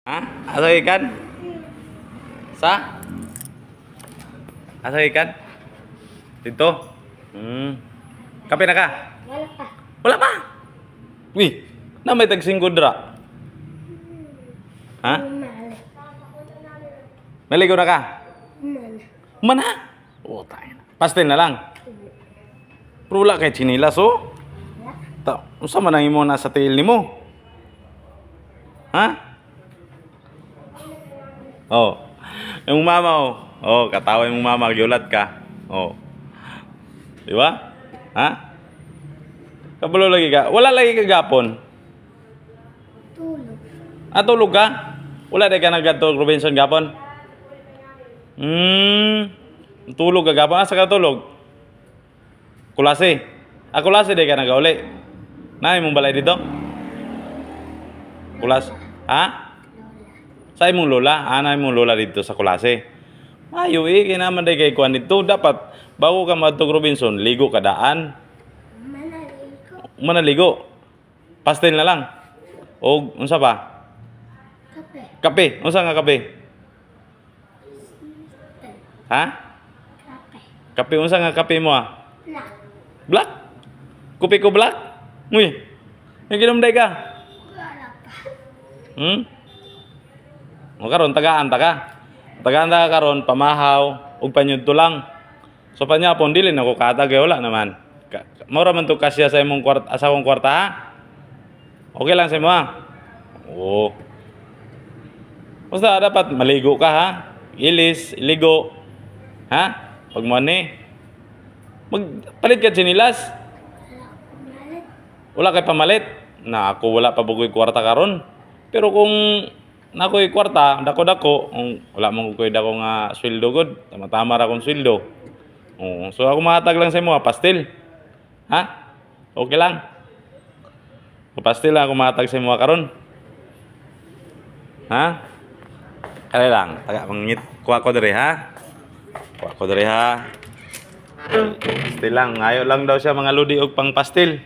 Ha? Asa ikan? Sa? Asa ikan? Dito? Kape na ka? Wala pa. Wala pa? Wih, na may tagsinggod dra. Ha? Umali. Naligo na ka? Umali. Mana? Oh, tayo na. Pastel na lang. Pero wala kay chinilas, oh. Wala. Unsa man ang imo na sa tail nimo? Ha? Oh. Yung mama, oh. Oh, katawa yung mama, giulat ka. Oh. Di ba? Ha? Kabalo lagi ka. Wala lagi ka gapon. Tulog. Ah, tulog ka? Wala di ka nagkatulog Robinson gapon? Tulog ka gapon. Asa ka tulog? Kulase. Ah, kulase di ka nagauli. Nay mong balay dito? Kulas. Ha? Sa imong lola? Ana imong lola dito sa kulase. Ayo kaya naman di kay kuan dito. Dapat, bago ka matug Robinson, ligo ka daan. Manaligo. Manaligo. Pastel na lang. O, unsa pa? Kape. Kape. Unsa nga kape? Ha? Kape. Kape. Unsa nga kape mo ah? Black. Black? Kopi ko black? Uy. May ginumday ka? Wala pa. O karon tagaan ta ka. Tagaan ta ka karon pamahaw ug panyudto lang. So panyapon dili na ko katag wala naman. Mura man to kasya sa imong kwarta, asawang kwarta ha? Okay lang sa imo ha? Oo. Basta dapat maligo ka ha? Ilis, iligo. Ha? Pag mo ni magpalit ka sinilas. Umalit. Wala kay pamalit. Na ako wala pa bugoy kwarta karon. Pero kung nakoy kwarta, dako-dako, wala man ko dako nga sweldo gud. Tama-tama ra kong sweldo. Oo, so ako mahatag lang sa imo pastel. Ha? Okay lang. O pastel lang ako mahatag sa imo karon. Ha? Kaya lang, taga mangit kuha ko diri ha. Kuha ko diri ha. Pastel lang, ayo lang daw siya mga ludi og pang pastel.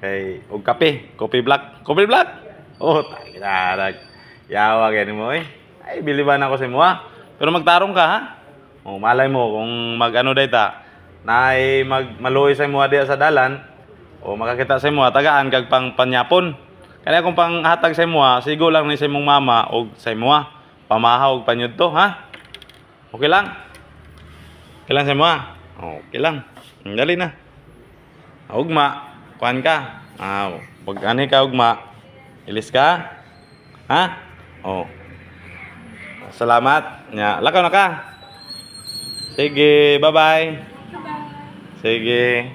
Kay og kape, coffee black. Coffee black. Oh, tayo. Yawa gani mo eh. Ay, biliban ako sa imo ha. Pero magtarong ka ha. Oh, malay mo kung mag-ano dayta, naay maluoy sa imo diha sa dalan, o makakita sa imo tagaan kag pang panyapon. Kaya kung pang hatag sa imo sigo lang ni sa imong mama og sa imo pamahaw og panyudto ha. Okay lang. Okay lang sa imo okay lang. Dali na. Ugma, kuan ka. Pag ani ka ugma, ilis ka. Ha? Oh. Salamat. Nya, lakaw na ka. Sige, bye-bye. Bye-bye. Sige.